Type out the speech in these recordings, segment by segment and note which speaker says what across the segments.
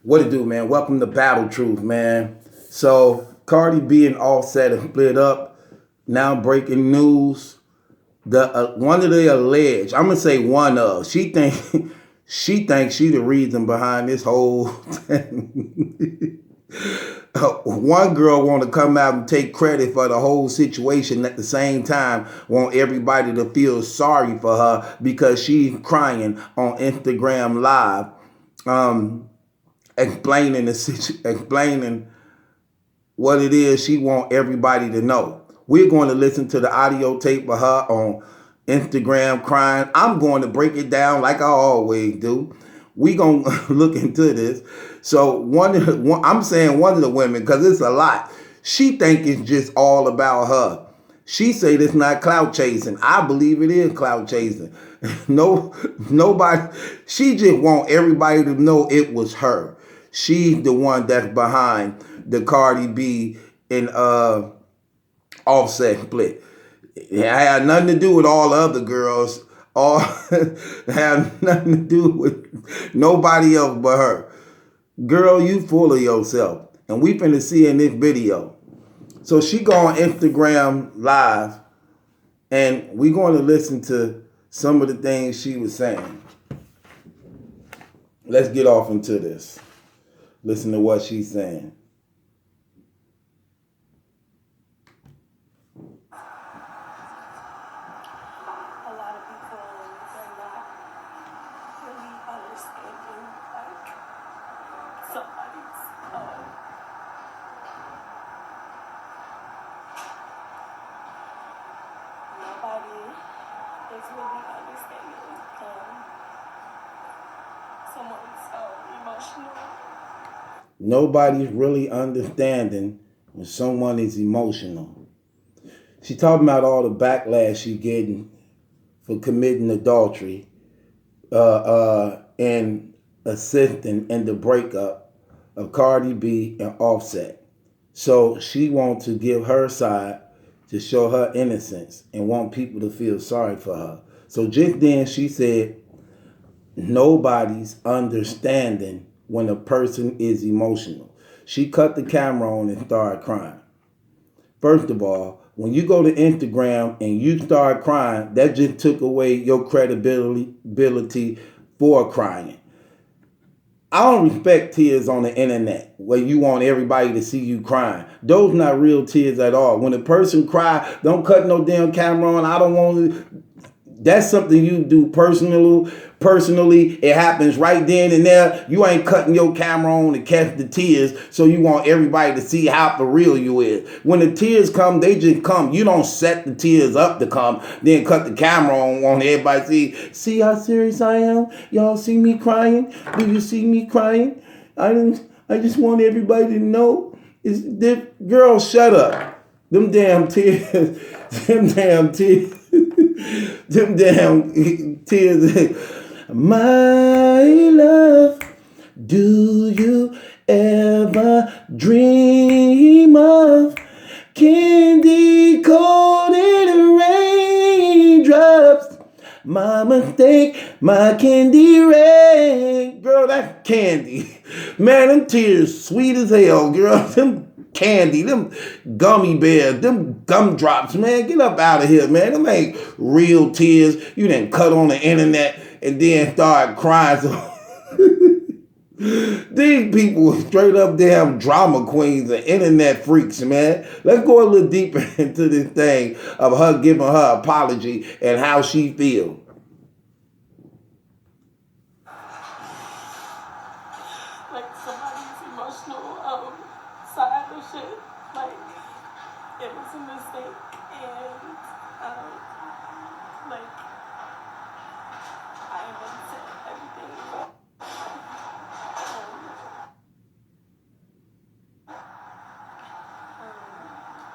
Speaker 1: What it do, man? Welcome to Battle Truth, man. So Cardi B and Offset have split up. Now breaking news. The one of the alleged, I'm gonna say one of. She thinks she the reason behind this whole thing. One girl want to come out and take credit for the whole situation. At the same time, want everybody to feel sorry for her because she's crying on Instagram Live. Um, explaining what it is she want everybody to know. We're going to listen to the audio tape of her on Instagram crying. I'm going to break it down like I always do. We gonna look into this. So I'm saying one of the women because it's a lot. She think it's just all about her. She say this not clout chasing. I believe it is clout chasing. No, nobody. She just want everybody to know it was her. She's the one that's behind the Cardi B and Offset split. It had nothing to do with all the other girls. All had nothing to do with nobody else but her. Girl, you full of yourself. And we finna see in this video. So she go on Instagram Live, and we going to listen to some of the things she was saying. Let's get off into this. Listen to what she's saying.
Speaker 2: Is really understanding someone's emotional.
Speaker 1: Nobody's really understanding when someone is emotional. She talking about all the backlash she getting for committing adultery and assisting in the breakup of Cardi B and Offset. So she wants to give her side to show her innocence and want people to feel sorry for her. So just then she said, nobody's understanding when a person is emotional. She cut the camera on and started crying. First of all, when you go to Instagram and you start crying, that just took away your credibility for crying. I don't respect tears on the internet where you want everybody to see you crying. Those not real tears at all. When a person cry, don't cut no damn camera on. I don't want to. That's something you do personally. It happens right then and there. You ain't cutting your camera on to catch the tears, so you want everybody to see how for real you is. When the tears come, they just come. You don't set the tears up to come, then cut the camera on, want everybody to see how serious I am. Y'all see me crying? Do you see me crying? I just want everybody to know. Girl, shut up. Them damn tears. Them damn tears. Them damn tears. My love, do you ever dream of candy coated raindrops? My mistake, my candy rain. Girl, that's candy. Man, them tears sweet as hell, girl. Them candy, them gummy bears, them gumdrops, man. Get up out of here, man. Them ain't real tears. You done cut on the internet and then start crying. These people straight up damn drama queens and internet freaks, man. Let's go a little deeper into this thing of her giving her apology and how she feels.
Speaker 2: Like somebody's emotional side of shit. Like it was a mistake, and like I admitted to everything.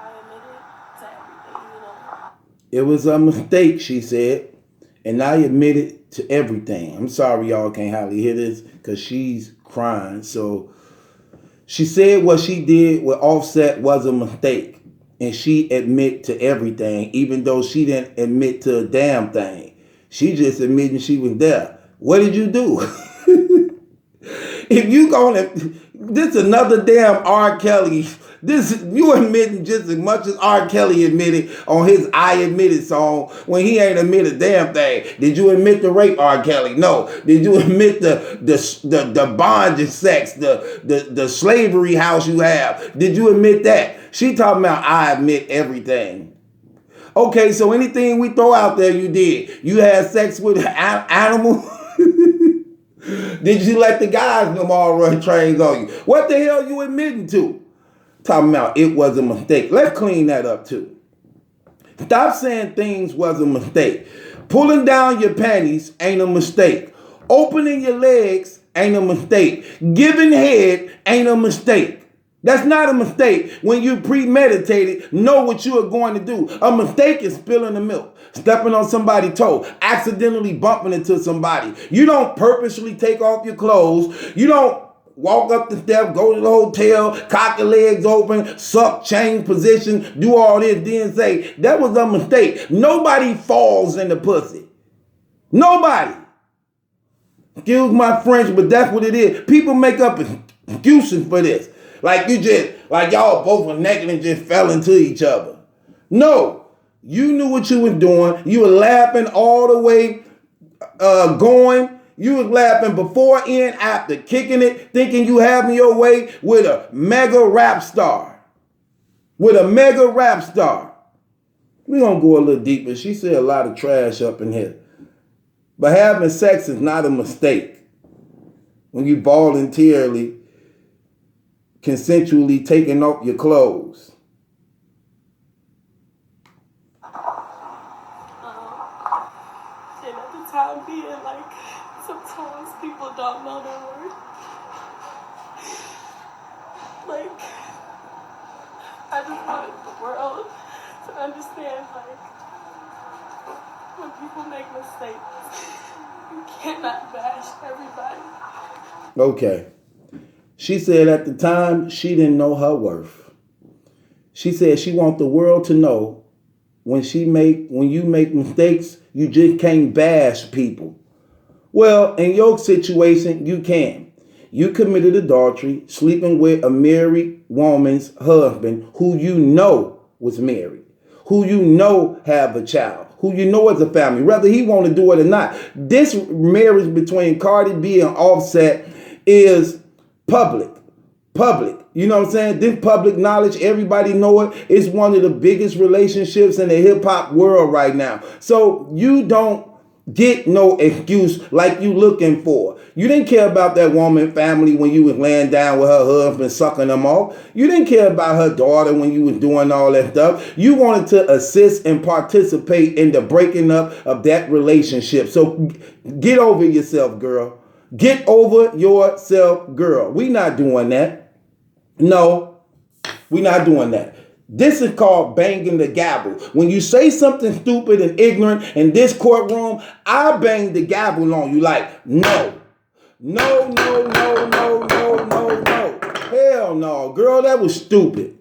Speaker 2: I admitted to everything, you know.
Speaker 1: It was a mistake, she said, and I admitted to everything. I'm sorry y'all can't hardly hear this because she's crying. So she said what she did with Offset was a mistake, and she admit to everything, even though she didn't admit to a damn thing. She just admitting she was there. What did you do? If you gonna, this another damn R. Kelly. This you admitting just as much as R. Kelly admitted on his "I Admit It" song when he ain't admit a damn thing. Did you admit the rape, R. Kelly? No. Did you admit the bondage sex, the slavery house you have? Did you admit that? She talking about I admit everything. Okay, so anything we throw out there, you did. You had sex with an animal. Did you let the guys them all run trains on you? What the hell you admitting to? Talking about it was a mistake. Let's clean that up too. Stop saying things was a mistake. Pulling down your panties ain't a mistake. Opening your legs ain't a mistake. Giving head ain't a mistake. That's not a mistake when you premeditated, know what you are going to do. A mistake is spilling the milk, stepping on somebody's toe, accidentally bumping into somebody. You don't purposely take off your clothes. You don't walk up the steps, go to the hotel, cock your legs open, suck, change position, do all this, then say, that was a mistake. Nobody falls in the pussy. Nobody. Excuse my French, but that's what it is. People make up excuses for this. Like y'all both were naked and just fell into each other. No, you knew what you were doing. You were laughing all the way going. You was laughing before and after, kicking it, thinking you having your way with a mega rap star. With a mega rap star. We're going to go a little deeper. She said a lot of trash up in here. But having sex is not a mistake. When you voluntarily, consensually taking off your clothes.
Speaker 2: And at the time being, like, sometimes people don't know their worth. Like, I just wanted the world to understand, like, when people make mistakes, you cannot bash everybody.
Speaker 1: Okay. She said at the time she didn't know her worth. She said she wants the world to know when you make mistakes, you just can't bash people. Well, in your situation, you can. You committed adultery, sleeping with a married woman's husband who you know was married, who you know have a child, who you know is a family, whether he want to do it or not. This marriage between CardiB and Offset is public. You know what I'm saying? This public knowledge, everybody know it. It's one of the biggest relationships in the hip hop world right now. So you don't get no excuse like you looking for. You didn't care about that woman family when you was laying down with her husband, sucking them off. You didn't care about her daughter when you was doing all that stuff. You wanted to assist and participate in the breaking up of that relationship. So get over yourself, girl. Get over yourself, girl. We not doing that. No, we not doing that. This is called banging the gavel. When you say something stupid and ignorant in this courtroom, I bang the gavel on you like, no. No. Hell no, girl, that was stupid.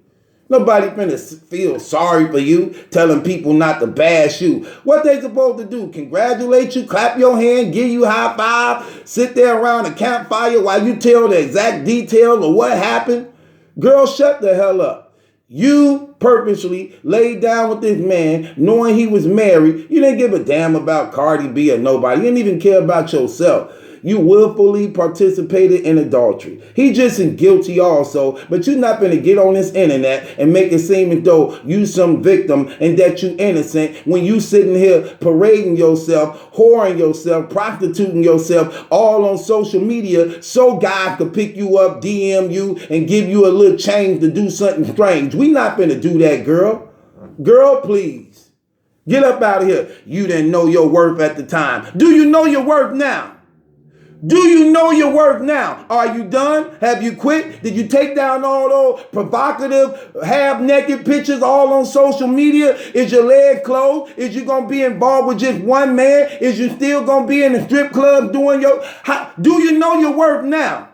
Speaker 1: Nobody finna feel sorry for you, telling people not to bash you. What they supposed to do? Congratulate you, clap your hand, give you high five, sit there around a campfire while you tell the exact details of what happened? Girl, shut the hell up. You purposely laid down with this man knowing he was married. You didn't give a damn about CardiB or nobody. You didn't even care about yourself. You willfully participated in adultery. He just is guilty also, but you're not going to get on this internet and make it seem as though you some victim and that you innocent when you sitting here parading yourself, whoring yourself, prostituting yourself all on social media so guys could pick you up, DM you, and give you a little change to do something strange. We not going to do that, girl. Girl, please. Get up out of here. You didn't know your worth at the time. Do you know your worth now? Do you know your worth now? Are you done? Have you quit? Did you take down all those provocative, half-naked pictures all on social media? Is your leg closed? Is you going to be involved with just one man? Is you still going to be in the strip club doing your... do you know your worth now?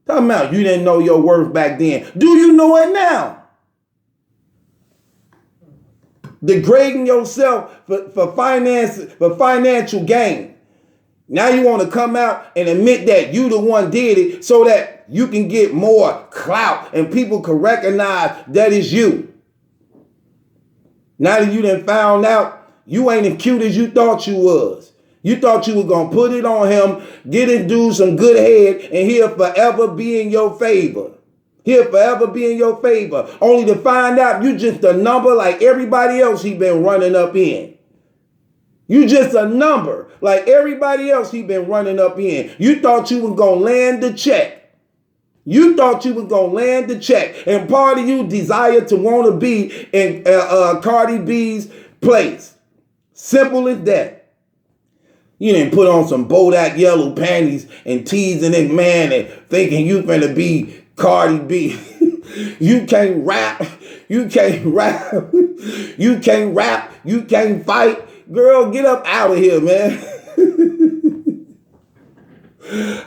Speaker 1: Talking about you didn't know your worth back then. Do you know it now? Degrading yourself for financial gain. Now you want to come out and admit that you the one did it so that you can get more clout and people can recognize that it's you. Now that you done found out you ain't as cute as you thought you was. You thought you were going to put it on him, get his dude some good head, and he'll forever be in your favor. He'll forever be in your favor. Only to find out you just a number like everybody else he been running up in. You just a number like everybody else he been running up in. You thought you was going to land the check. You thought you was going to land the check. And part of you desired to want to be in Cardi B's place. Simple as that. You didn't put on some Bodak yellow panties and teasing this man and thinking you finna be Cardi B. You can't rap. You can't rap. You can't rap. You can't fight. Girl, get up out of here, man.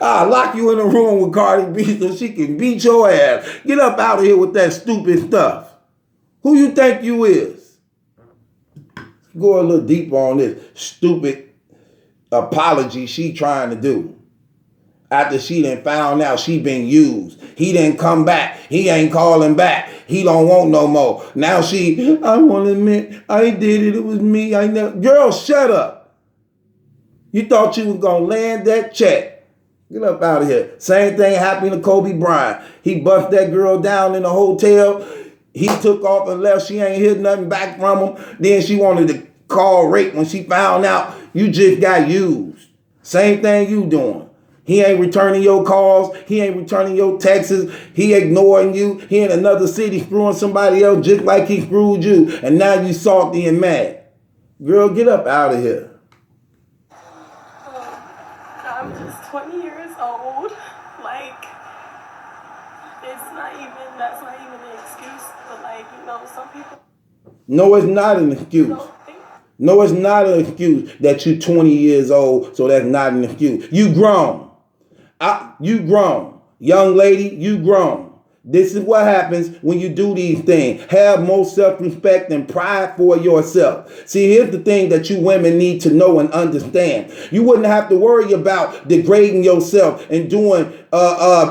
Speaker 1: I'll lock you in a room with Cardi B so she can beat your ass. Get up out of here with that stupid stuff. Who you think you is? Go a little deeper on this stupid apology she trying to do. After she done found out she been used. He didn't come back. He ain't calling back. He don't want no more. Now I want to admit, I did it. It was me. I never. Girl, shut up. You thought you was going to land that check. Get up out of here. Same thing happened to Kobe Bryant. He bust that girl down in the hotel. He took off and left. She ain't heard nothing back from him. Then she wanted to call rape when she found out you just got used. Same thing you doing. He ain't returning your calls. He ain't returning your texts. He ignoring you. He in another city screwing somebody else just like he screwed you. And now you salty and mad. Girl, get up out of here.
Speaker 2: I'm just 20 years old. Like, that's not even an excuse. But like, some people.
Speaker 1: No, it's not an excuse. No, it's not an excuse that you're 20 years old, so that's not an excuse. You grown. You grown. Young lady, you grown. This is what happens when you do these things. Have more self-respect and pride for yourself. See, here's the thing that you women need to know and understand. You wouldn't have to worry about degrading yourself and doing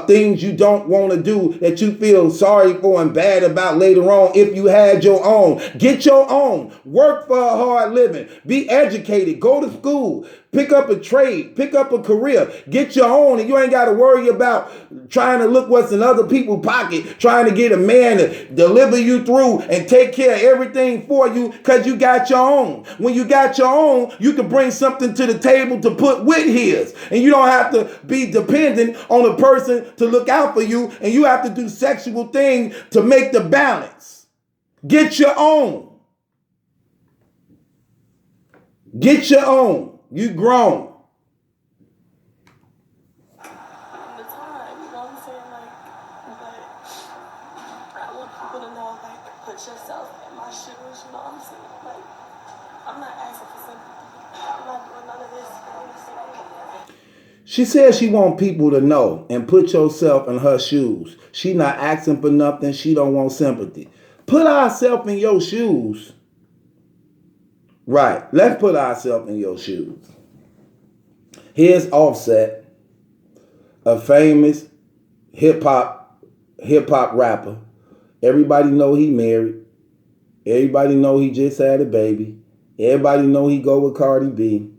Speaker 1: things you don't want to do that you feel sorry for and bad about later on if you had your own. Get your own. Work for a hard living. Be educated. Go to school. Pick up a trade. Pick up a career. Get your own, and you ain't got to worry about trying to look what's in other people's pocket, trying to get a man to deliver you through and take care of everything for you because you got your own. When you got your own, you can bring something to the table to put with his, and you don't have to be dependent on a person to look out for you, and you have to do sexual things to make the balance. Get your own. Get your own. You grown.
Speaker 2: The time, you know what I'm saying? But I want people to know, put yourself in my shoes, you know what I'm saying? I'm not asking for sympathy. I'm not doing none of this.
Speaker 1: She says she want people to know and put yourself in her shoes. She not asking for nothing. She don't want sympathy. Put ourselves in your shoes. Right. Let's put ourselves in your shoes. Here's Offset, a famous hip hop rapper. Everybody know he married. Everybody know he just had a baby. Everybody know he go with Cardi B.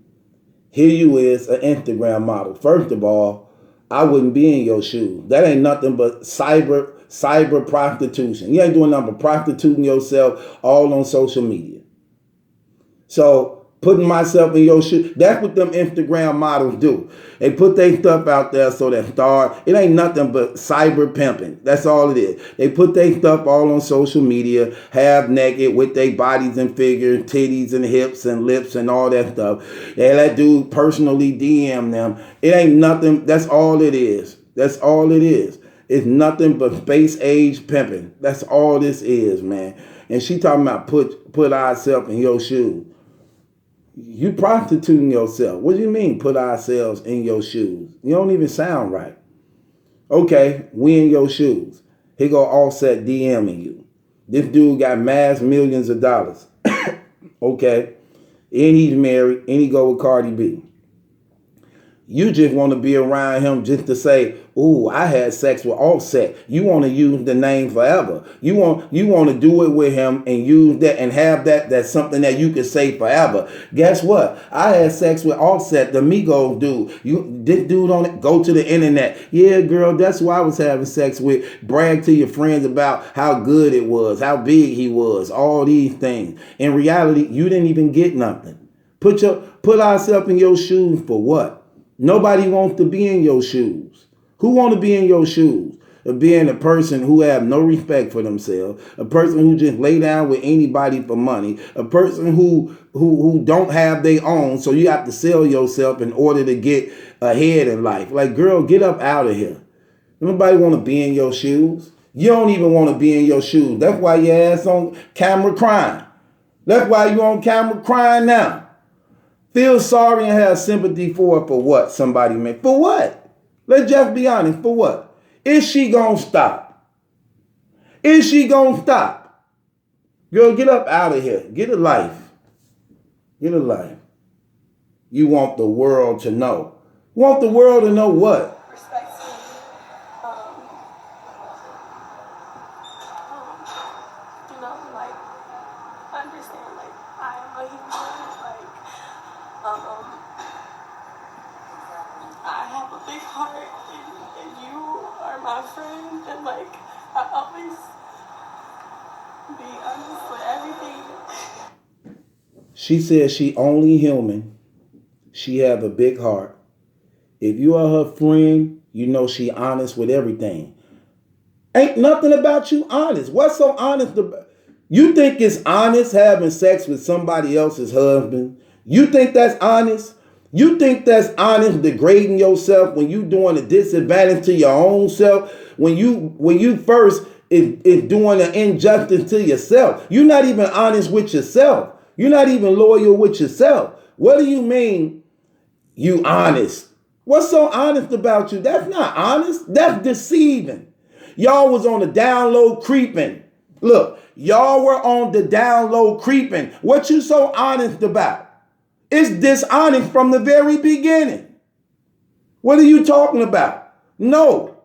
Speaker 1: Here you is, an Instagram model. First of all, I wouldn't be in your shoes. That ain't nothing but cyber prostitution. You ain't doing nothing but prostituting yourself all on social media. So putting myself in your shoes, that's what them Instagram models do. They put their stuff out there so they start. It ain't nothing but cyber pimping. That's all it is. They put their stuff all on social media, half naked with their bodies and figures, titties and hips and lips and all that stuff. They let dude personally DM them. It ain't nothing. That's all it is. That's all it is. It's nothing but space age pimping. That's all this is, man. And she talking about put ourselves in your shoes. You prostituting yourself. What do you mean put ourselves in your shoes? You don't even sound right. Okay, we in your shoes. He go Offset DMing you. This dude got mass millions of dollars. Okay. And he's married and he go with Cardi B. You just want to be around him just to say, "Ooh, I had sex with Offset." You want to use the name forever. You want to do it with him and use that and have that. That's something that you can say forever. Guess what? I had sex with Offset, the Migos dude. This dude on it. Go to the internet. Yeah, girl, that's who I was having sex with. Brag to your friends about how good it was, how big he was, all these things. In reality, you didn't even get nothing. Put ourselves in your shoes for what? Nobody wants to be in your shoes. Who want to be in your shoes? Of being a person who have no respect for themselves, a person who just lay down with anybody for money, a person who don't have their own, so you have to sell yourself in order to get ahead in life. Like, girl, get up out of here. Nobody want to be in your shoes. You don't even want to be in your shoes. That's why your ass on camera crying. That's why you on camera crying now. Feel sorry and have sympathy for her for what? Somebody meant. For what? Let's just be honest. For what? Is she gonna stop? Is she gonna stop? Girl, get up out of here. Get a life. Get a life. You want the world to know. Want the world to know what?
Speaker 2: Respect to like, understand, like, I am a human, like, I have a big heart, and you are my friend, and, like, I always be honest with everything.
Speaker 1: She says she only human. She have a big heart. If you are her friend, you know she honest with everything. Ain't nothing about you honest. What's so honest about? You think it's honest having sex with somebody else's husband? You think that's honest? You think that's honest degrading yourself when you doing a disadvantage to your own self? When you first is doing an injustice to yourself. You're not even honest with yourself. You're not even loyal with yourself. What do you mean you honest? What's so honest about you? That's not honest. That's deceiving. Y'all was on the down low creeping. Look, y'all were on the down low creeping. What you so honest about? It's dishonest from the very beginning. What are you talking about? No,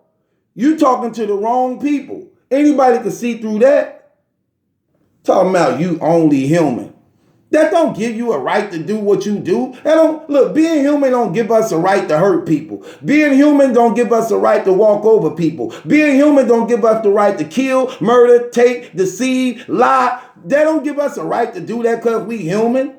Speaker 1: you talking to the wrong people. Anybody can see through that. Talking about you only human. That don't give you a right to do what you do. That don't, look, being human don't give us a right to hurt people. Being human don't give us a right to walk over people. Being human don't give us the right to kill, murder, take, deceive, lie. That don't give us a right to do that because we human.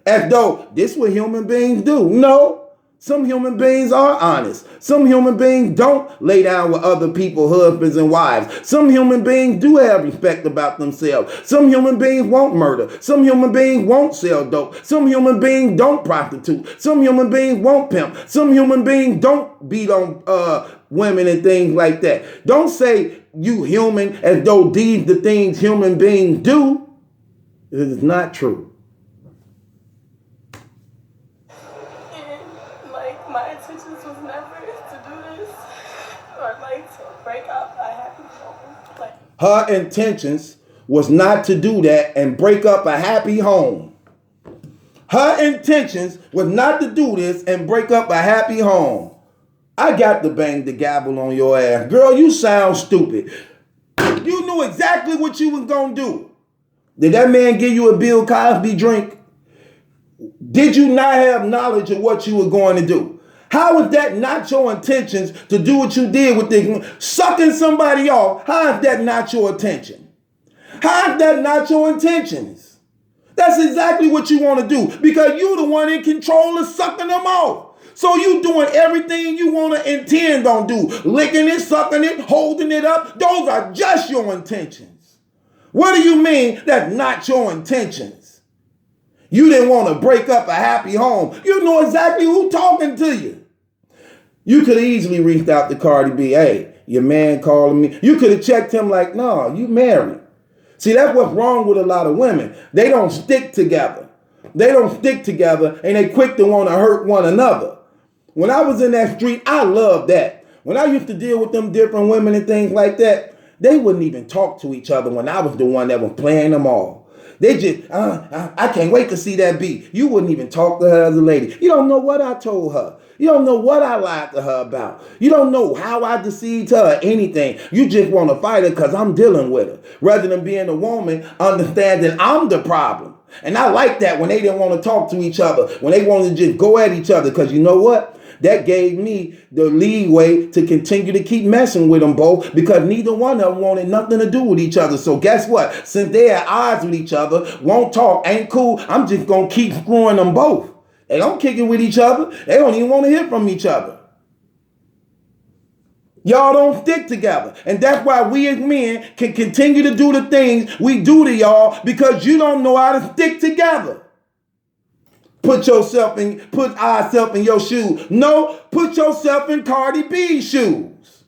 Speaker 1: As though this is what human beings do. No. Some human beings are honest. Some human beings don't lay down with other people's husbands and wives. Some human beings do have respect about themselves. Some human beings won't murder. Some human beings won't sell dope. Some human beings don't prostitute. Some human beings won't pimp. Some human beings don't beat on women and things like that. Don't say you human as though these the things human beings do. It is not true.
Speaker 2: My intentions was never to do this or like to break up a happy home. Like,
Speaker 1: her intentions was not to do that and break up a happy home. Her intentions was not to do this and break up a happy home. I got to bang the gavel on your ass. Girl, you sound stupid. You knew exactly what you was going to do. Did that man give you a Bill Cosby drink? Did you not have knowledge of what you were going to do? How is that not your intentions to do what you did with this? Sucking somebody off, how is that not your intention? How is that not your intentions? That's exactly what you want to do because you're the one in control of sucking them off. So you doing everything you want to intend on do. Licking it, sucking it, holding it up. Those are just your intentions. What do you mean that's not your intentions? You didn't want to break up a happy home. You know exactly who's talking to you. You could have easily reached out to CardiB. Hey, your man calling me. You could have checked him like, no, you married. See, that's what's wrong with a lot of women. They don't stick together. They don't stick together and they quick to want to hurt one another. When I was in that street, I loved that. When I used to deal with them different women and things like that, they wouldn't even talk to each other when I was the one that was playing them all. They just, I can't wait to see that beat. You wouldn't even talk to her as a lady. You don't know what I told her. You don't know what I lied to her about. You don't know how I deceived her or anything. You just want to fight her because I'm dealing with her. Rather than being a woman, understanding I'm the problem. And I like that when they didn't want to talk to each other, when they wanted to just go at each other, because you know what? That gave me the leeway to continue to keep messing with them both, because neither one of them wanted nothing to do with each other. So guess what? Since they're at odds with each other, won't talk, ain't cool, I'm just going to keep screwing them both. They don't kick it with each other. They don't even want to hear from each other. Y'all don't stick together. And that's why we as men can continue to do the things we do to y'all, because you don't know how to stick together. Put ourselves in your shoes. No, put yourself in Cardi B's shoes.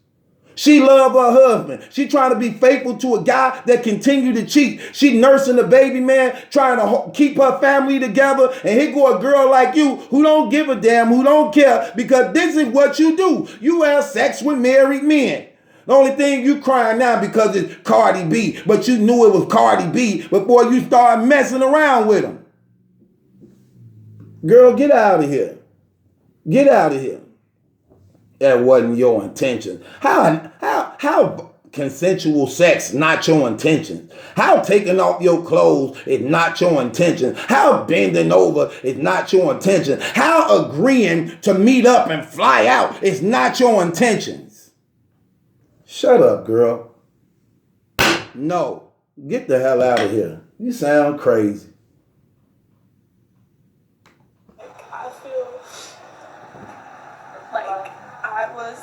Speaker 1: She love her husband. She trying to be faithful to a guy that continue to cheat. She nursing the baby, man, trying to keep her family together. And here go a girl like you who don't give a damn, who don't care, because this is what you do. You have sex with married men. The only thing you crying now because it's Cardi B, but you knew it was Cardi B before you started messing around with him. Girl, get out of here. Get out of here. That wasn't your intention. How consensual sex not your intention? How taking off your clothes is not your intention? How bending over is not your intention? How agreeing to meet up and fly out is not your intentions? Shut up, girl. No, get the hell out of here. You sound crazy.
Speaker 2: I feel like I was,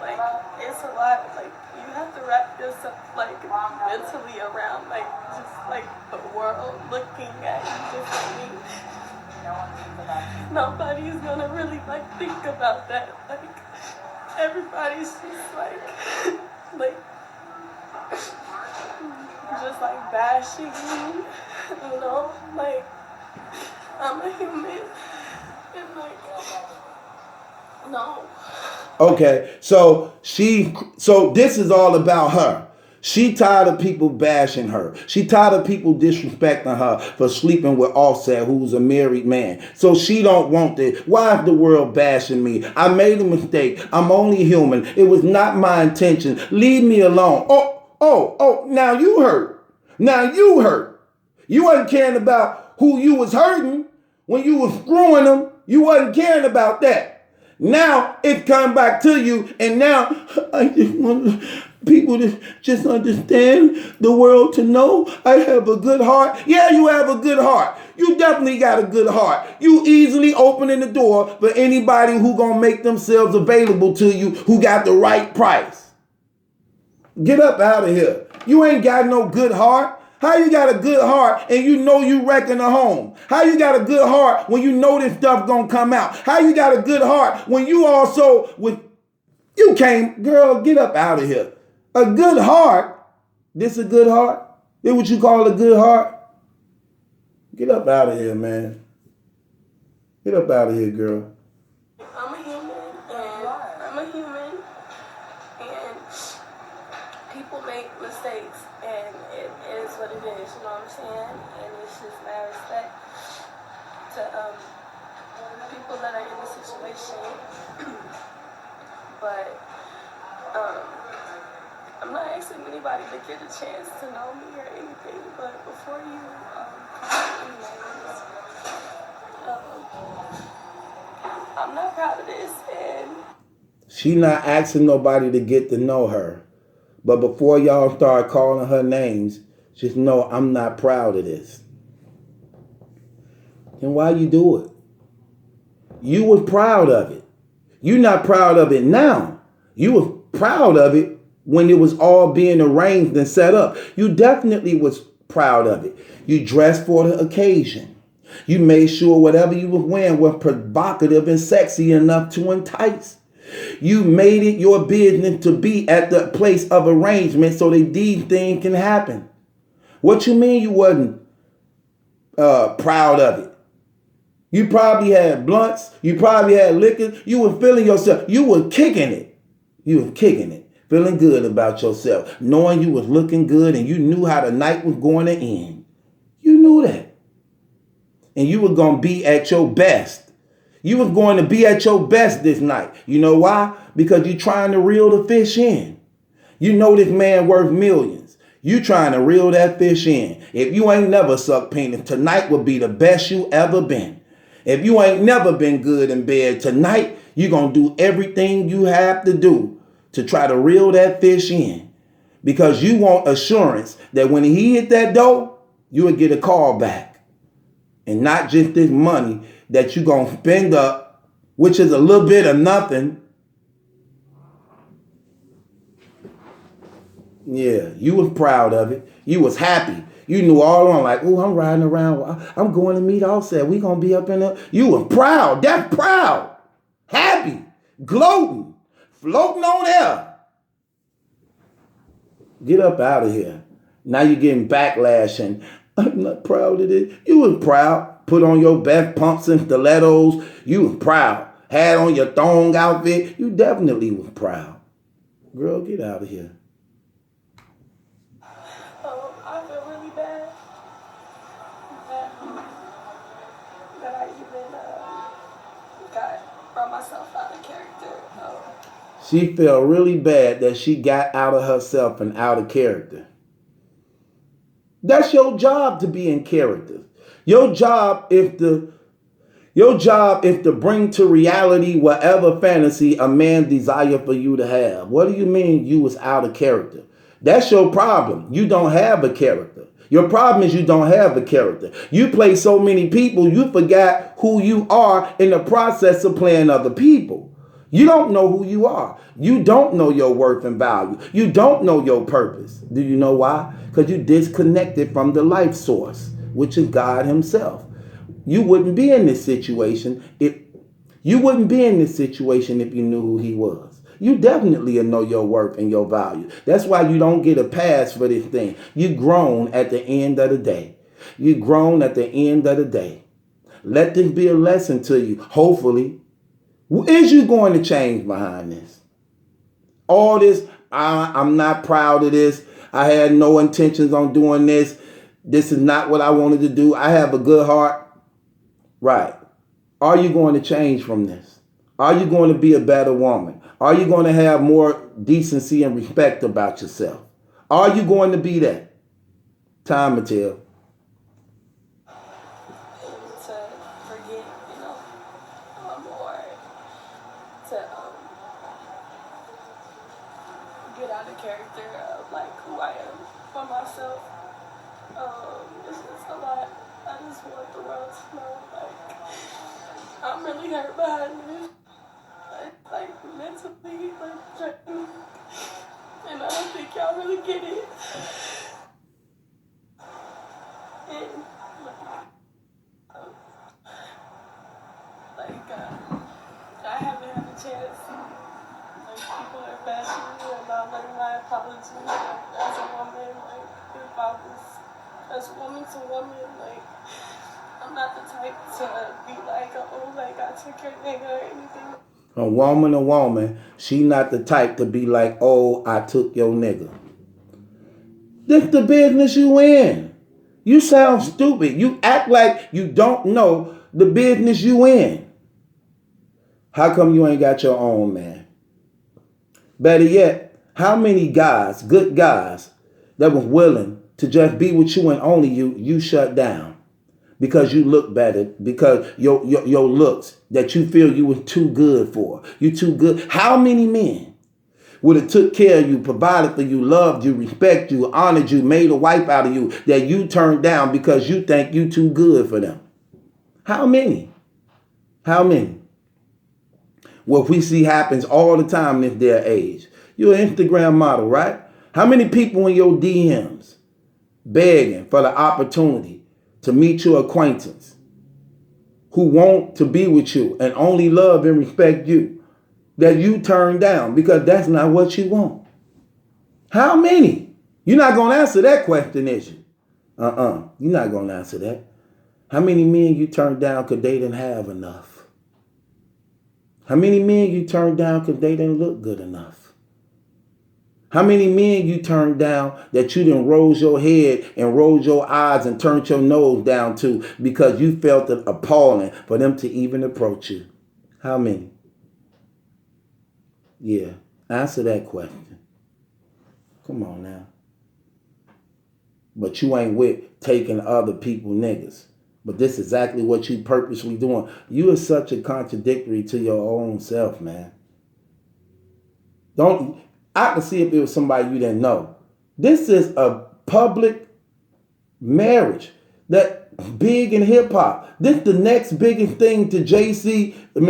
Speaker 2: like, it's a lot, like, you have to wrap yourself, like, mentally around, like, just, like, the world looking at you differently. Nobody's gonna really, like, think about that. Like, everybody's just, like, just, like, bashing you, like, I'm a human, and, like, no.
Speaker 1: Okay, so this is all about her. She tired of people bashing her. She tired of people disrespecting her for sleeping with Offset, who's a married man. So she don't want this. Why is the world bashing me? I made a mistake. I'm only human. It was not my intention. Leave me alone. Oh, now you hurt. Now you hurt. You wasn't caring about who you was hurting when you was screwing them. You wasn't caring about that. Now it's come back to you, and now I just want people to just understand, the world to know I have a good heart. Yeah, you have a good heart. You definitely got a good heart. You easily opening the door for anybody who gonna make themselves available to you, who got the right price. Get up out of here. You ain't got no good heart. How you got a good heart and you know you wrecking a home? How you got a good heart when you know this stuff gonna come out? How you got a good heart when you also, girl, get up out of here. A good heart? This a good heart? This what you call a good heart? Get up out of here, man. Get up out of here, girl.
Speaker 2: I'm a human, and people make mistakes, and it is what it is, you know what I'm saying? And it's just mad respect to people that are in the situation. But I'm not asking anybody to get a chance to know me or anything, but before you I'm not proud of this, and
Speaker 1: she not asking nobody to get to know her. But before y'all start calling her names, just know I'm not proud of this. Then why you do it? You was proud of it. You not proud of it now. You was proud of it when it was all being arranged and set up. You definitely was proud of it. You dressed for the occasion. You made sure whatever you was wearing was provocative and sexy enough to entice. You made it your business to be at the place of arrangement so that these things can happen. What you mean you wasn't proud of it? You probably had blunts. You probably had liquor. You were feeling yourself. You were kicking it. You were kicking it. Feeling good about yourself. Knowing you was looking good and you knew how the night was going to end. You knew that. And you were going to be at your best. You was going to be at your best this night. You know why? Because you trying to reel the fish in. You know this man worth millions. You trying to reel that fish in. If you ain't never sucked penis, tonight will be the best you ever been. If you ain't never been good in bed, tonight you going to do everything you have to do to try to reel that fish in. Because you want assurance that when he hit that door, you will get a call back. And not just this money that you going to spend up, which is a little bit of nothing. Yeah, you was proud of it. You was happy. You knew all along, like, oh, I'm riding around. I'm going to meet Offset. We going to be up in there. You was proud. That's proud. Happy. Gloating. Floating on air. Get up out of here. Now you're getting backlash and I'm not proud of this. You was proud. Put on your best pumps and stilettos. You was proud. Had on your thong outfit. You definitely was proud. Girl, get out of here.
Speaker 2: I feel really bad that I even brought myself out of character.
Speaker 1: She felt really bad that she got out of herself and out of character. That's your job, to be in character. Your job is to bring to reality whatever fantasy a man desire for you to have. What do you mean you was out of character? That's your problem. You don't have a character. Your problem is you don't have a character. You play so many people, you forgot who you are in the process of playing other people. You don't know who you are. You don't know your worth and value. You don't know your purpose. Do you know why? Because you disconnected from the life source, which is God himself. You wouldn't be in this situation if you knew who he was. You definitely know your worth and your value. That's why you don't get a pass for this thing. You grown at the end of the day. You grown at the end of the day. Let this be a lesson to you. Hopefully, is you going to change behind this? All this, I'm not proud of this. I had no intentions on doing this. This is not what I wanted to do. I have a good heart. Right. Are you going to change from this? Are you going to be a better woman? Are you going to have more decency and respect about yourself? Are you going to be that? Time will tell.
Speaker 2: To forget, or to get out of character of like who I am for myself. It's just a lot. I just want the world to know, like, I'm really hurt behind this. Like mentally, like drained. And I don't think y'all really get it. And I haven't had a chance. Like, people are bashing me about like my apology as a woman. Like, if I was as woman to woman, like, I'm not the type to be like, oh, like I took your nigga or anything.
Speaker 1: A woman, she not the type to be like, oh, I took your nigga. This the business you in. You sound stupid. You act like you don't know the business you in. How come you ain't got your own man? Better yet, how many guys, good guys, that was willing to just be with you and only you shut down? Because you look better, because your looks that you feel you were too good for. You too good. How many men would have took care of you, provided for you, loved you, respect you, honored you, made a wife out of you, that you turned down because you think you too good for them? How many? How many? What we see happens all the time in their age. You're an Instagram model, right? How many people in your DMs begging for the opportunity to meet your acquaintance, who want to be with you and only love and respect you, that you turn down because that's not what you want? How many? You're not going to answer that question, is you? You're not going to answer that. How many men you turned down because they didn't have enough? How many men you turned down because they didn't look good enough? How many men you turned down that you didn't roll your head and roll your eyes and turned your nose down to because you felt it appalling for them to even approach you? How many? Yeah. Answer that question. Come on now. But you ain't with taking other people niggas. But this is exactly what you purposely doing. You are such a contradictory to your own self, man. I can see if it was somebody you didn't know. This is a public marriage that big in hip hop. This the next biggest thing to Jay-Z and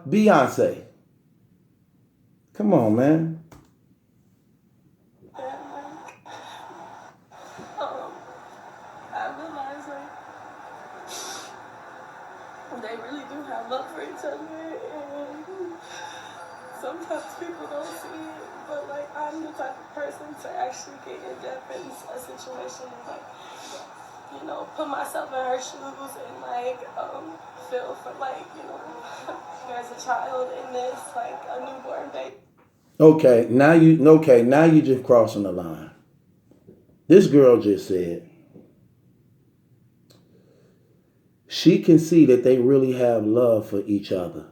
Speaker 1: Beyonce. Come on, man.
Speaker 2: I realize like they really do have love for each other, and sometimes people don't see it. But like I'm the type of person to actually get in depth in a situation and like put myself in her shoes and like feel for like there's a child in this, like a newborn baby.
Speaker 1: Okay, now you just crossing the line. This girl just said she can see that they really have love for each other.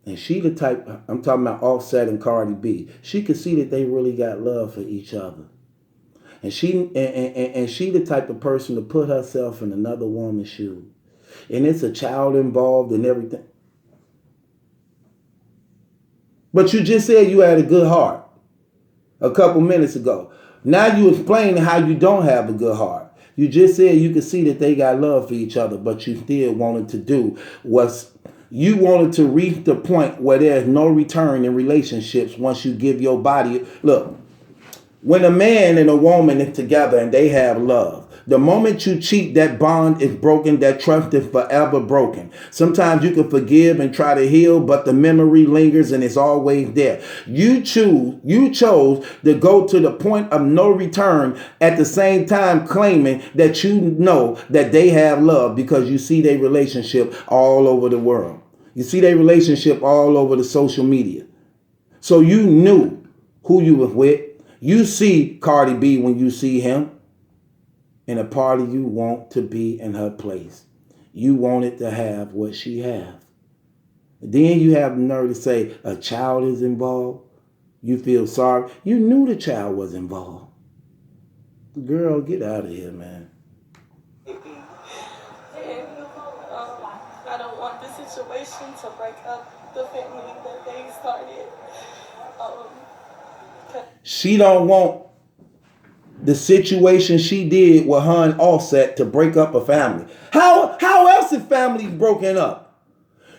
Speaker 1: And she the type, I'm talking about Offset and CardiB. She can see that they really got love for each other. And she the type of person to put herself in another woman's shoes. And it's a child involved and everything. But you just said you had a good heart a couple minutes ago. Now you explaining how you don't have a good heart. You just said you could see that they got love for each other, but you still wanted to do you wanted to reach the point where there's no return in relationships once you give your body. Look, when a man and a woman is together and they have love, the moment you cheat, that bond is broken, that trust is forever broken. Sometimes you can forgive and try to heal, but the memory lingers and it's always there. You chose to go to the point of no return, at the same time claiming that you know that they have love because you see their relationship all over the world. You see their relationship all over the social media. So you knew who you was with. You see CardiB when you see him. And a part of you want to be in her place. You wanted to have what she have. Then you have the nerve to say a child is involved. You feel sorry. You knew the child was involved. Girl, get out of here, man.
Speaker 2: And I don't want the situation to break up the family that they started.
Speaker 1: She don't want the situation she did with her and Offset to break up a family. How else is families broken up?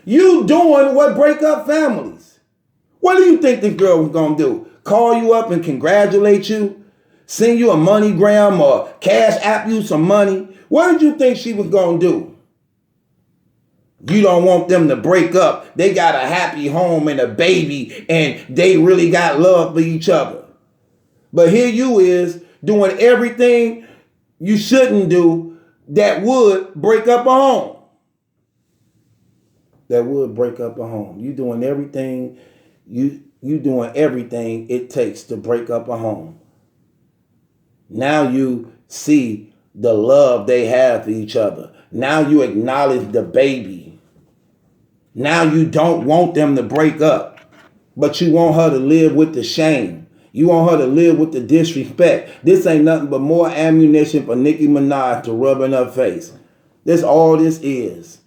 Speaker 1: You doing what break up families. What do you think this girl was going to do? Call you up and congratulate you? Send you a MoneyGram or cash app you some money? What did you think she was going to do? You don't want them to break up. They got a happy home and a baby and they really got love for each other. But here you is doing everything you shouldn't do that would break up a home. That would break up a home. You doing everything it takes to break up a home. Now you see the love they have for each other. Now you acknowledge the baby. Now you don't want them to break up, but you want her to live with the shame. You want her to live with the disrespect. This ain't nothing but more ammunition for Nicki Minaj to rub in her face. That's all this is.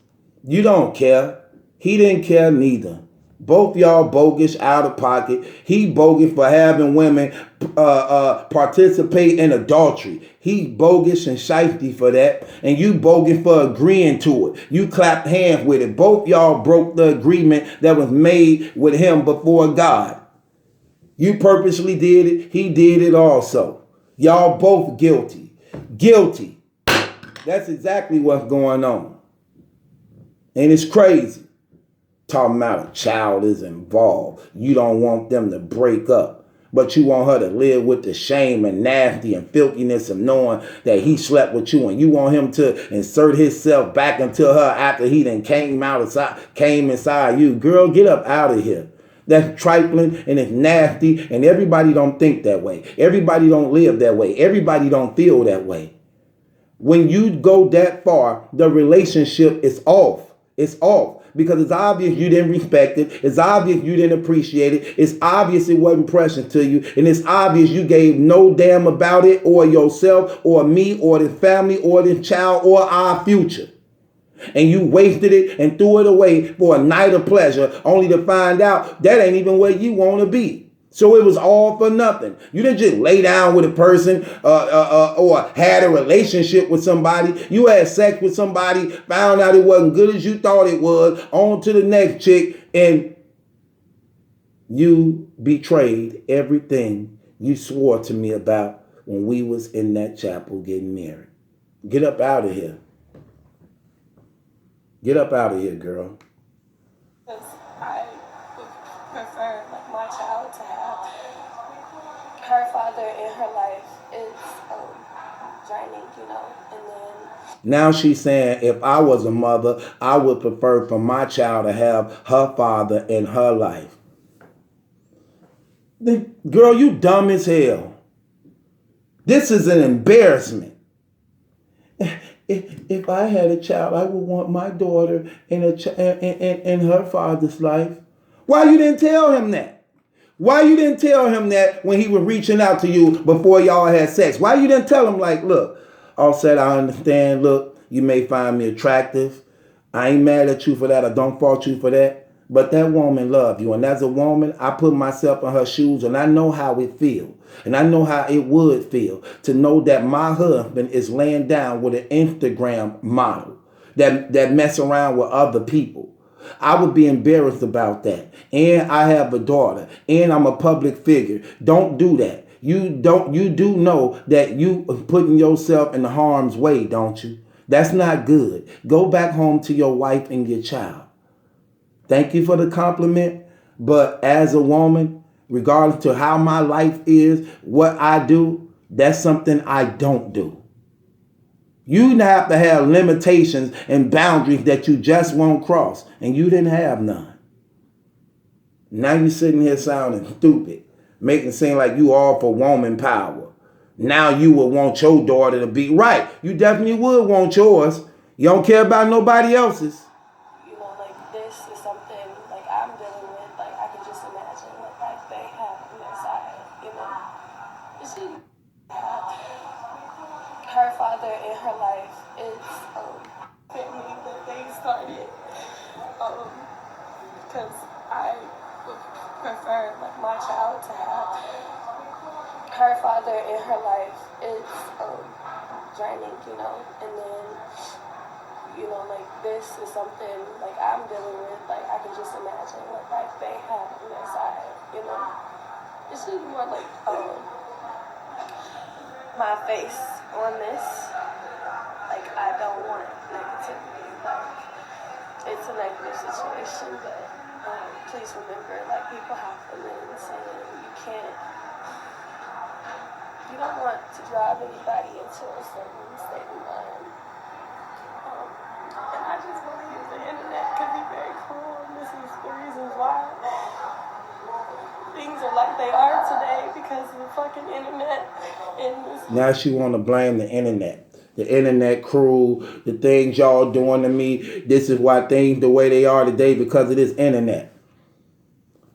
Speaker 1: You don't care. He didn't care neither. Both y'all bogus, out of pocket. He bogus for having women participate in adultery. He bogus and shiesty for that. And you bogus for agreeing to it. You clapped hands with it. Both y'all broke the agreement that was made with him before God. You purposely did it. He did it also. Y'all both guilty. Guilty. That's exactly what's going on. And it's crazy. Talking about a child is involved. You don't want them to break up. But you want her to live with the shame and nasty and filthiness of knowing that he slept with you. And you want him to insert himself back into her after he then came inside you. Girl, get up out of here. That's trifling and it's nasty, and everybody don't think that way. Everybody don't live that way. Everybody don't feel that way. When you go that far, the relationship is off. It's off Because it's obvious you didn't respect it. It's obvious you didn't appreciate it. It's obvious it wasn't precious to you. And it's obvious you gave no damn about it or yourself or me or the family or the child or our future. And you wasted it and threw it away for a night of pleasure only to find out that ain't even where you want to be. So it was all for nothing. You didn't just lay down with a person or had a relationship with somebody. You had sex with somebody, found out it wasn't good as you thought it was, on to the next chick, and you betrayed everything you swore to me about when we was in that chapel getting married. Get up out of here. Get up out of here, girl.
Speaker 2: Because I would prefer like my child to have her father in her life is draining, you know, and then
Speaker 1: now she's saying if I was a mother, I would prefer for my child to have her father in her life. Girl, you dumb as hell. This is an embarrassment. If I had a child, I would want my daughter in her father's life. Why you didn't tell him that? Why you didn't tell him that when he was reaching out to you before y'all had sex? Why you didn't tell him like, look, Offset, I understand, look, you may find me attractive. I ain't mad at you for that. I don't fault you for that. But that woman loved you. And as a woman, I put myself in her shoes and I know how it feels. And I know how it would feel to know that my husband is laying down with an Instagram model that mess around with other people. I would be embarrassed about that. And I have a daughter. And I'm a public figure. Don't do that. You do know that you are putting yourself in harm's way, don't you? That's not good. Go back home to your wife and your child. Thank you for the compliment, but as a woman, regardless to how my life is, what I do, that's something I don't do. You have to have limitations and boundaries that you just won't cross, and you didn't have none. Now you're sitting here sounding stupid, making it seem like you all for woman power. Now you would want your daughter to be right. You definitely would want yours. You don't care about nobody else's.
Speaker 2: you know, like this is something like I'm dealing with. Like I can just imagine what like they have on their side, you know. She have her father in her life is family that they started. Because I would prefer like my child to have her father in her life is draining, you know, and then you know, like this is something like I'm dealing with. Like I can just imagine what like they have on their side, you know. It's just more like my face on this. Like I don't want negativity. Like it's a negative situation, but please remember, like people have feelings, and you don't want to drive anybody into a certain state of mind. And I just want to use the internet because it's very cool, and this is the reasons why things are like they are today because of the fucking internet. And
Speaker 1: now she want to blame the internet. The internet crew, the things y'all doing to me. This is why things the way they are today because of this internet.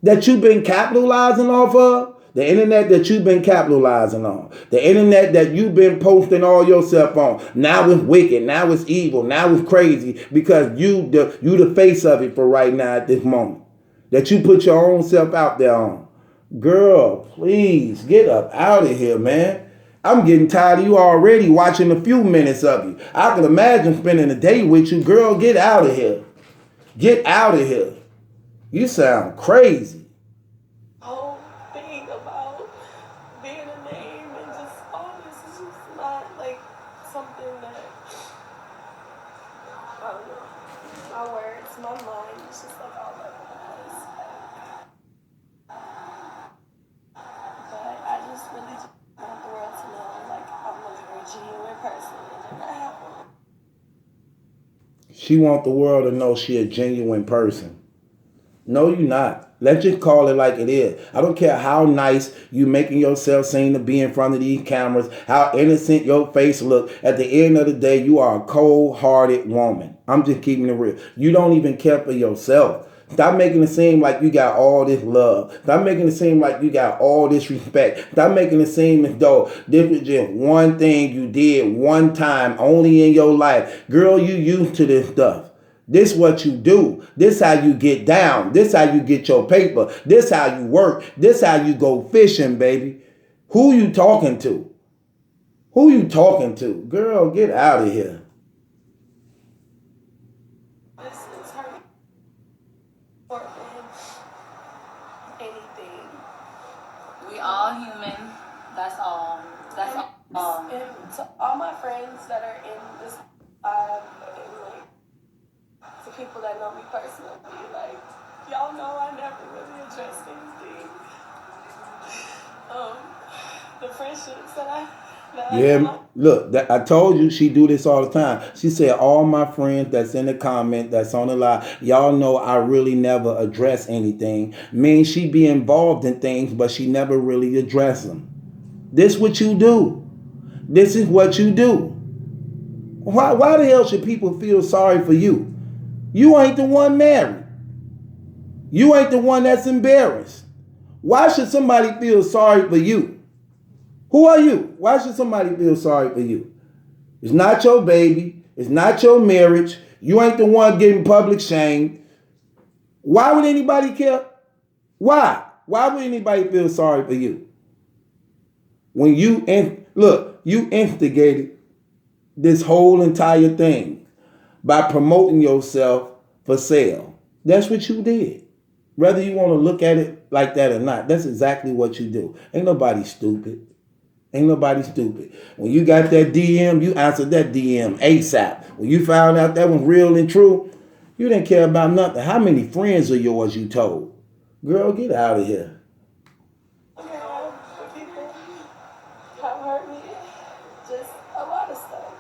Speaker 1: That you've been capitalizing off of. The internet that you've been capitalizing on. The internet that you've been posting all yourself on. Now it's wicked. Now it's evil. Now it's crazy. Because you the face of it for right now at this moment. That you put your own self out there on. Girl, please get up out of here, man. I'm getting tired of you already watching a few minutes of you. I can imagine spending a day with you. Girl, get out of here. Get out of here. You sound crazy.
Speaker 2: whole thing about being a name and just all this is just not like something that I don't know. My words, my mind, it's just like all over the place. But I just really just want the world to know like I'm a very genuine person and I have one.
Speaker 1: She want the world to know she a genuine person. No, you're not. Let's just call it like it is. I don't care how nice you making yourself seem to be in front of these cameras, how innocent your face look. At the end of the day, you are a cold-hearted woman. I'm just keeping it real. You don't even care for yourself. Stop making it seem like you got all this love. Stop making it seem like you got all this respect. Stop making it seem as though this was just one thing you did one time only in your life. Girl, you used to this stuff. This what you do. This how you get down. This how you get your paper. This how you work. This how you go fishing, baby. Who you talking to? Who you talking to? Girl, get out of here.
Speaker 2: This is hurting more than anything.
Speaker 3: We all human. That's all. That's all.
Speaker 2: And to all my friends that are in this and like to people that know me personally, like y'all know I never really addressed anything. The friendships that
Speaker 1: Yeah, look, I told you she do this all the time. She said, all my friends that's in the comment, that's on the live, y'all know I really never address anything. Means she be involved in things, but she never really address them. This what you do. This is what you do. Why the hell should people feel sorry for you? You ain't the one married. You ain't the one that's embarrassed. Why should somebody feel sorry for you? Who are you? Why should somebody feel sorry for you? It's not your baby. It's not your marriage. You ain't the one getting public shame. Why would anybody care? Why? Why would anybody feel sorry for you? When you instigated this whole entire thing by promoting yourself for sale. That's what you did. Whether you want to look at it like that or not, that's exactly what you do. Ain't nobody stupid. Ain't nobody stupid. When you got that DM, you answered that DM ASAP. When you found out that was real and true, you didn't care about nothing. How many friends of yours you told? Girl, get out of here.
Speaker 2: people have hurt me, just a lot of stuff.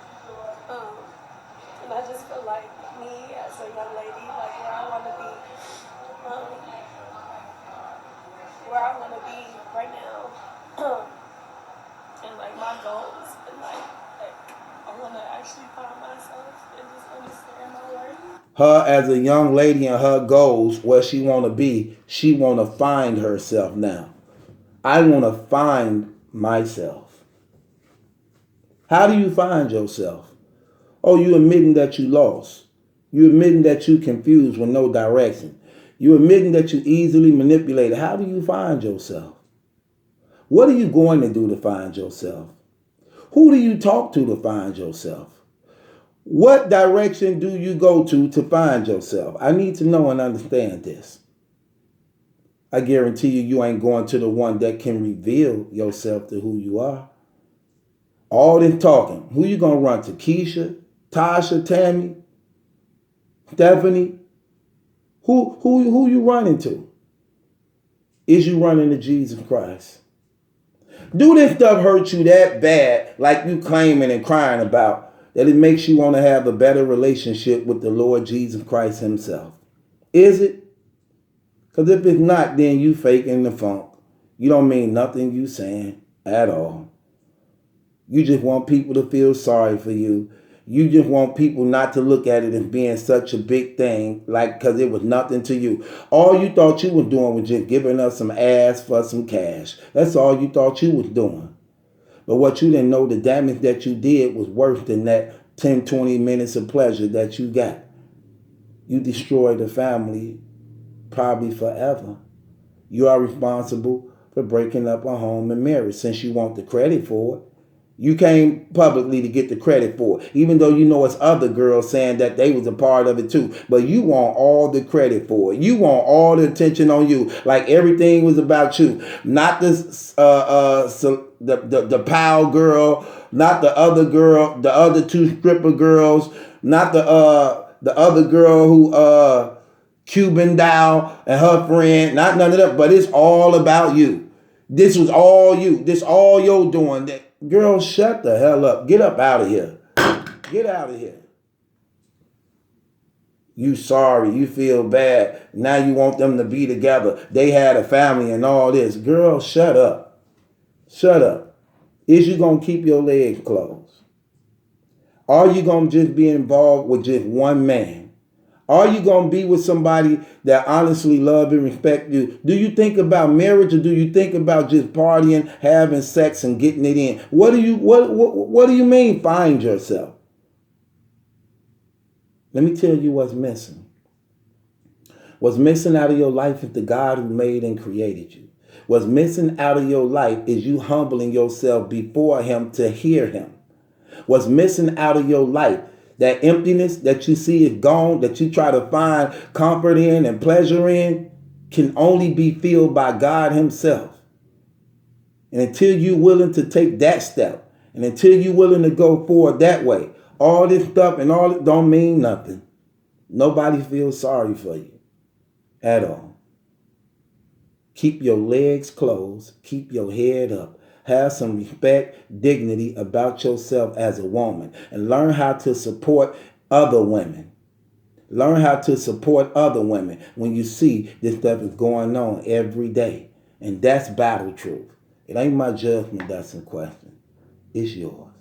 Speaker 2: And I just feel like me as a young lady, like where I want to be right now, and like my goals, and like I want to actually find myself and just understand my worth.
Speaker 1: Her as a young lady and her goals, where she want to be, she want to find herself now. I want to find myself. How do you find yourself? Oh, you admitting that you lost. You admitting that you confused with no direction. You admitting that you easily manipulated. How do you find yourself? What are you going to do to find yourself? Who do you talk to find yourself? What direction do you go to find yourself? I need to know and understand this. I guarantee you ain't going to the one that can reveal yourself to who you are. All this talking. Who you going to run to? Keisha? Tasha? Tammy? Stephanie? Who you running to? Is you running to Jesus Christ? Do this stuff hurt you that bad, like you claiming and crying about, that it makes you want to have a better relationship with the Lord Jesus Christ himself? Is it? Because if it's not, then you faking the funk. You don't mean nothing you saying at all. You just want people to feel sorry for you. You just want people not to look at it as being such a big thing, like because it was nothing to you. All you thought you was doing was just giving us some ass for some cash. That's all you thought you was doing. But what you didn't know, the damage that you did was worse than that 10, 20 minutes of pleasure that you got. You destroyed the family probably forever. You are responsible for breaking up a home and marriage since you want the credit for it. You came publicly to get the credit for it, even though you know it's other girls saying that they was a part of it too. But you want all the credit for it. You want all the attention on you, like everything was about you. Not this the pal girl, not the other girl, the other two stripper girls, not the other girl who Cuban doll and her friend, not none of that. But it's all about you. This was all you. This all you're doing. Girl, shut the hell up. Get up out of here. Get out of here. You sorry, you feel bad. Now you want them to be together. They had a family and all this. Girl, shut up. Shut up. Is you going to keep your legs closed? Are you going to just be involved with just one man? Are you going to be with somebody that honestly love and respect you? Do you think about marriage, or do you think about just partying, having sex, and getting it in? What do you mean find yourself? Let me tell you what's missing. What's missing out of your life is the God who made and created you. What's missing out of your life is you humbling yourself before him to hear him. What's missing out of your life, that emptiness that you see is gone, that you try to find comfort in and pleasure in, can only be filled by God himself. And until you're willing to take that step, and until you're willing to go forward that way, all this stuff and all it don't mean nothing. Nobody feels sorry for you at all. Keep your legs closed. Keep your head up. Have some respect, dignity about yourself as a woman, and learn how to support other women. Learn how to support other women when you see this stuff is going on every day. And that's battle truth. It ain't my judgment that's in question. It's yours.